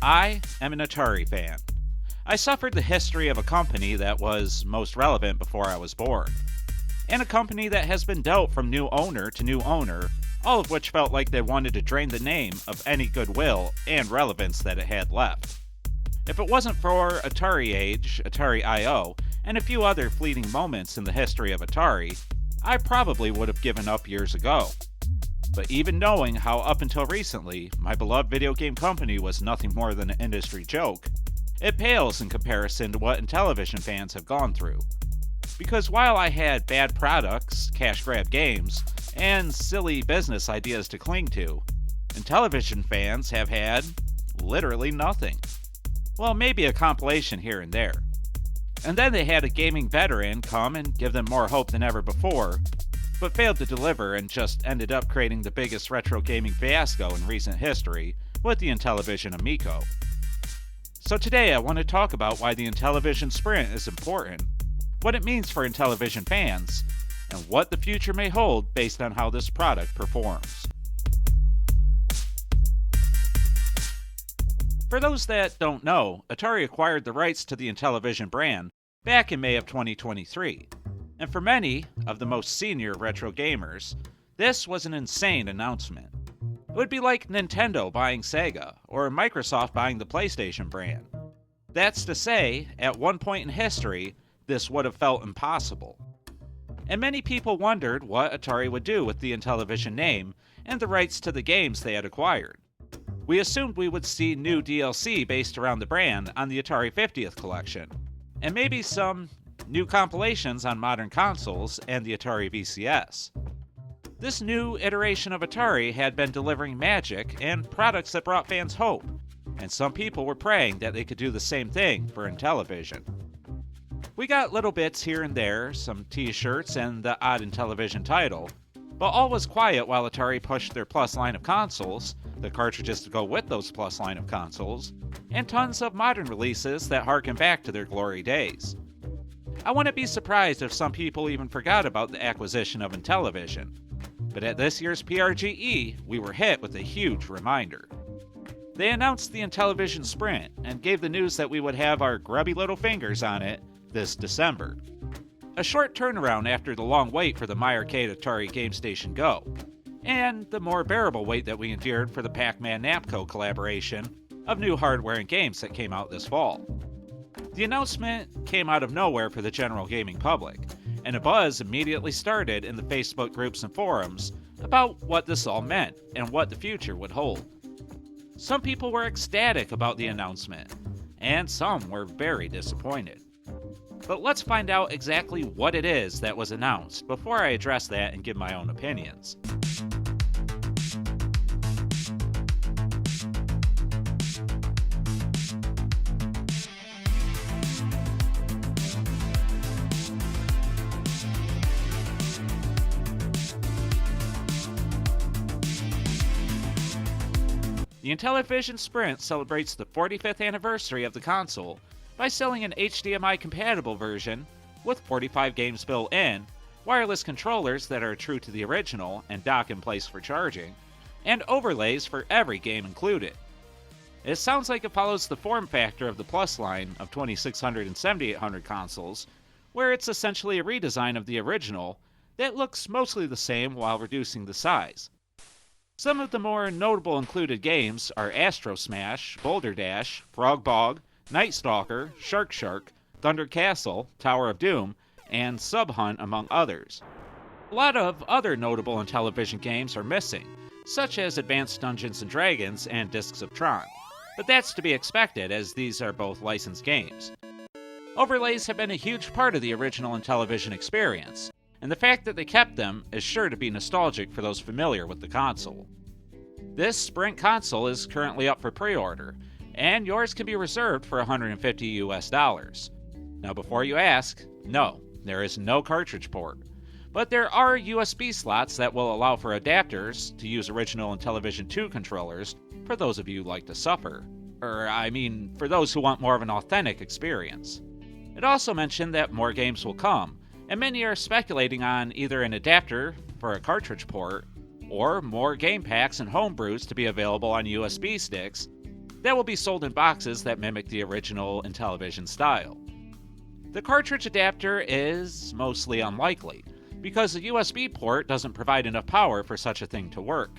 I am an Atari fan. I suffered the history of a company that was most relevant before I was born, and a company that has been dealt from new owner to new owner, all of which felt like they wanted to drain the name of any goodwill and relevance that it had left. If it wasn't for Atari Age, Atari I.O., and a few other fleeting moments in the history of Atari, I probably would have given up years ago. But even knowing how up until recently, my beloved video game company was nothing more than an industry joke, it pales in comparison to what Intellivision fans have gone through. Because while I had bad products, cash grab games, and silly business ideas to cling to, Intellivision fans have had literally nothing. Well, maybe a compilation here and there. And then they had a gaming veteran come and give them more hope than ever before, but failed to deliver and just ended up creating the biggest retro gaming fiasco in recent history with the Intellivision Amico. So today I want to talk about why the Intellivision Sprint is important, what it means for Intellivision fans, and what the future may hold based on how this product performs. For those that don't know, Atari acquired the rights to the Intellivision brand back in May of 2023. And for many of the most senior retro gamers, this was an insane announcement. It would be like Nintendo buying Sega, or Microsoft buying the PlayStation brand. That's to say, at one point in history, this would have felt impossible. And many people wondered what Atari would do with the Intellivision name and the rights to the games they had acquired. We assumed we would see new DLC based around the brand on the Atari 50th collection, and maybe some new compilations on modern consoles and the Atari VCS. This new iteration of Atari had been delivering magic and products that brought fans hope, and some people were praying that they could do the same thing for Intellivision. We got little bits here and there, some t-shirts and the odd Intellivision title, but all was quiet while Atari pushed their Plus line of consoles, the cartridges to go with those Plus line of consoles, and tons of modern releases that harken back to their glory days. I wouldn't be surprised if some people even forgot about the acquisition of Intellivision, but at this year's PRGE, we were hit with a huge reminder. They announced the Intellivision Sprint and gave the news that we would have our grubby little fingers on it this December. A short turnaround after the long wait for the My-Arcade Atari Game Station Go, and the more bearable wait that we endured for the Pac-Man Namco collaboration of new hardware and games that came out this fall. The announcement came out of nowhere for the general gaming public, and a buzz immediately started in the Facebook groups and forums about what this all meant and what the future would hold. Some people were ecstatic about the announcement, and some were very disappointed. But let's find out exactly what it is that was announced before I address that and give my own opinions. The Intellivision Sprint celebrates the 45th anniversary of the console by selling an HDMI-compatible version with 45 games built in, wireless controllers that are true to the original and dock in place for charging, and overlays for every game included. It sounds like it follows the form factor of the Plus line of 2600 and 7800 consoles, where it's essentially a redesign of the original that looks mostly the same while reducing the size. Some of the more notable included games are Astro Smash, Boulder Dash, Frog Bog, Night Stalker, Shark, Thunder Castle, Tower of Doom, and Sub Hunt, among others. A lot of other notable Intellivision games are missing, such as Advanced Dungeons & Dragons and Discs of Tron, but that's to be expected as these are both licensed games. Overlays have been a huge part of the original Intellivision experience, and the fact that they kept them is sure to be nostalgic for those familiar with the console. This Sprint console is currently up for pre-order, and yours can be reserved for $150 US. Now before you ask, no, there is no cartridge port, but there are USB slots that will allow for adapters to use original Intellivision 2 controllers for those of you who like to suffer. For those who want more of an authentic experience. It also mentioned that more games will come, and many are speculating on either an adapter for a cartridge port, or more game packs and homebrews to be available on USB sticks that will be sold in boxes that mimic the original Intellivision style. The cartridge adapter is mostly unlikely, because a USB port doesn't provide enough power for such a thing to work.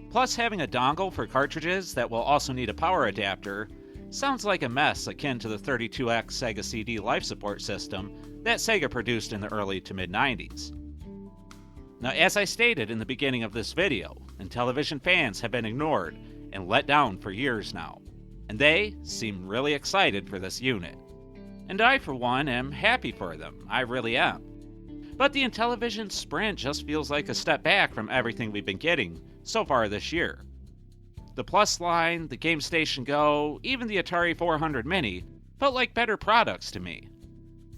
Plus, having a dongle for cartridges that will also need a power adapter sounds like a mess akin to the 32X Sega CD life support system that Sega produced in the early to mid-90s. Now, as I stated in the beginning of this video, Intellivision fans have been ignored and let down for years now, and they seem really excited for this unit. And I, for one, am happy for them, I really am. But the Intellivision Sprint just feels like a step back from everything we've been getting so far this year. The Plus line, the GameStation Go, even the Atari 400 Mini felt like better products to me.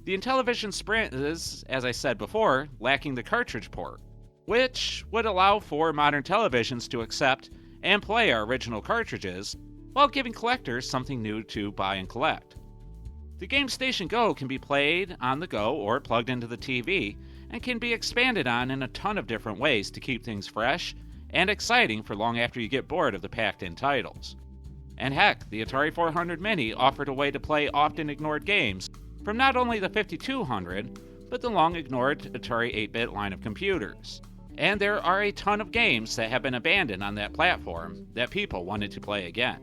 The Intellivision Sprint is, as I said before, lacking the cartridge port, which would allow for modern televisions to accept and play our original cartridges while giving collectors something new to buy and collect. The GameStation Go can be played on the go or plugged into the TV and can be expanded on in a ton of different ways to keep things fresh and exciting for long after you get bored of the packed-in titles. And heck, the Atari 400 Mini offered a way to play often ignored games from not only the 5200, but the long-ignored Atari 8-bit line of computers. And there are a ton of games that have been abandoned on that platform that people wanted to play again.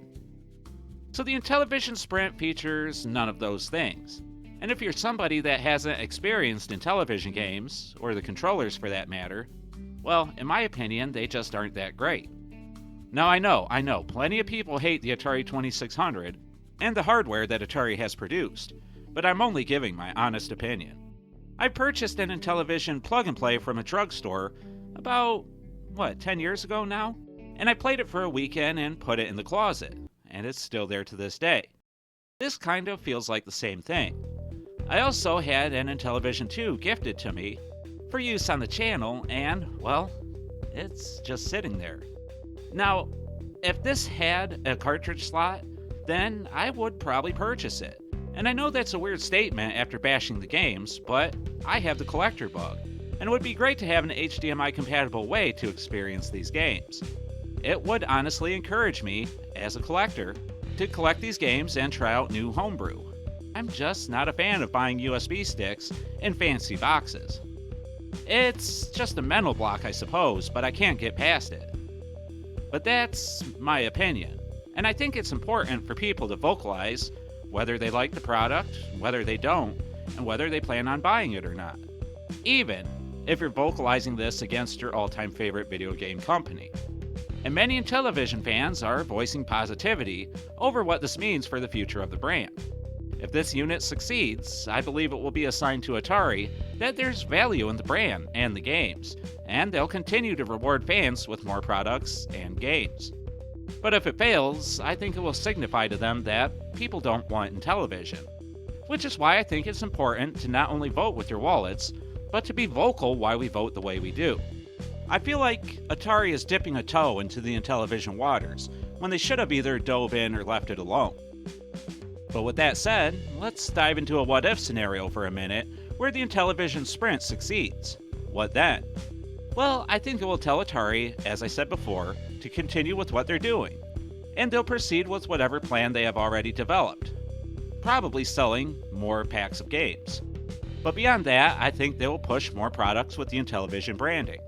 So the Intellivision Sprint features none of those things. And if you're somebody that hasn't experienced Intellivision games, or the controllers for that matter, well, in my opinion, they just aren't that great. Now I know, plenty of people hate the Atari 2600 and the hardware that Atari has produced, but I'm only giving my honest opinion. I purchased an Intellivision plug-and-play from a drugstore about, 10 years ago now? And I played it for a weekend and put it in the closet, and it's still there to this day. This kind of feels like the same thing. I also had an Intellivision 2 gifted to me for use on the channel, and, well, it's just sitting there. Now, if this had a cartridge slot, then I would probably purchase it. And I know that's a weird statement after bashing the games, but I have the collector bug, and it would be great to have an HDMI-compatible way to experience these games. It would honestly encourage me, as a collector, to collect these games and try out new Homebrew. I'm just not a fan of buying USB sticks in fancy boxes. It's just a mental block, I suppose, but I can't get past it. But that's my opinion, and I think it's important for people to vocalize whether they like the product, whether they don't, and whether they plan on buying it or not. Even if you're vocalizing this against your all-time favorite video game company. And many Intellivision fans are voicing positivity over what this means for the future of the brand. If this unit succeeds, I believe it will be a sign to Atari that there's value in the brand and the games, and they'll continue to reward fans with more products and games. But if it fails, I think it will signify to them that people don't want Intellivision, which is why I think it's important to not only vote with your wallets, but to be vocal why we vote the way we do. I feel like Atari is dipping a toe into the Intellivision waters, when they should have either dove in or left it alone. But with that said, let's dive into a what-if scenario for a minute, where the Intellivision Sprint succeeds. What then? Well, I think it will tell Atari, as I said before, to continue with what they're doing, and they'll proceed with whatever plan they have already developed, probably selling more packs of games. But beyond that, I think they will push more products with the Intellivision branding.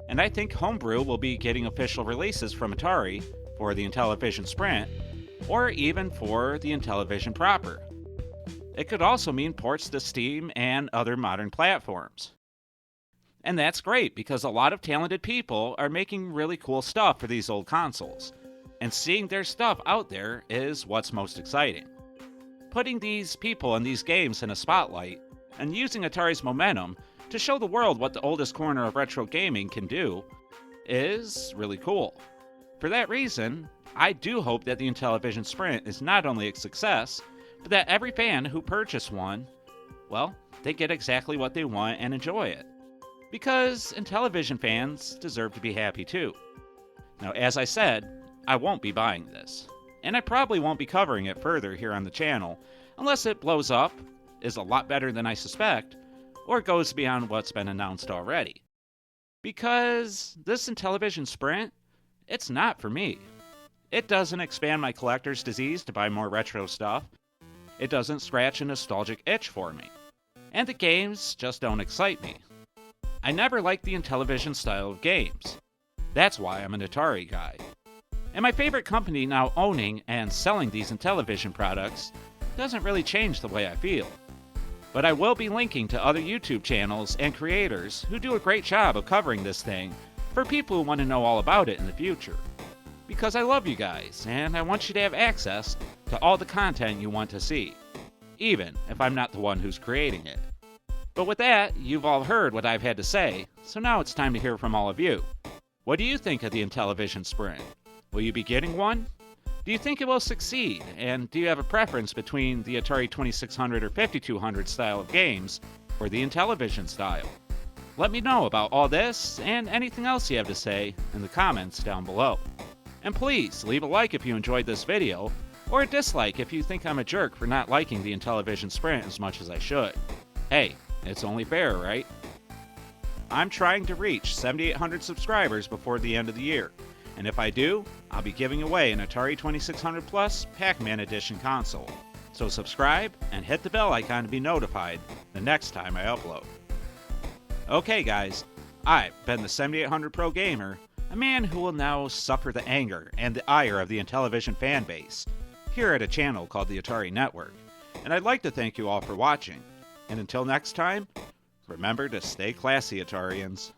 And I think Homebrew will be getting official releases from Atari for the Intellivision Sprint, or even for the Intellivision proper. It could also mean ports to Steam and other modern platforms. And that's great, because a lot of talented people are making really cool stuff for these old consoles, and seeing their stuff out there is what's most exciting. Putting these people and these games in a spotlight, and using Atari's momentum to show the world what the oldest corner of retro gaming can do, is really cool. For that reason, I do hope that the Intellivision Sprint is not only a success, but that every fan who purchased one, well, they get exactly what they want and enjoy it. Because Intellivision fans deserve to be happy too. Now, as I said, I won't be buying this, and I probably won't be covering it further here on the channel, unless it blows up, is a lot better than I suspect, or goes beyond what's been announced already. Because this Intellivision Sprint, it's not for me. It doesn't expand my collector's disease to buy more retro stuff. It doesn't scratch a nostalgic itch for me. And the games just don't excite me. I never liked the Intellivision style of games. That's why I'm an Atari guy. And my favorite company now owning and selling these Intellivision products doesn't really change the way I feel. But I will be linking to other YouTube channels and creators who do a great job of covering this thing for people who want to know all about it in the future. Because I love you guys, and I want you to have access to all the content you want to see, even if I'm not the one who's creating it. But with that, you've all heard what I've had to say, so now it's time to hear from all of you. What do you think of the Intellivision Sprint? Will you be getting one? Do you think it will succeed, and do you have a preference between the Atari 2600 or 5200 style of games or the Intellivision style? Let me know about all this and anything else you have to say in the comments down below. And please leave a like if you enjoyed this video, or a dislike if you think I'm a jerk for not liking the Intellivision Sprint as much as I should. Hey, it's only fair, right? I'm trying to reach 7,800 subscribers before the end of the year, and if I do, I'll be giving away an Atari 2600 Plus Pac-Man Edition console. So subscribe and hit the bell icon to be notified the next time I upload. Okay guys, I've been the 7800 Pro Gamer, a man who will now suffer the anger and the ire of the Intellivision fan base, here at a channel called the Atari Network, and I'd like to thank you all for watching, and until next time, remember to stay classy, Atarians.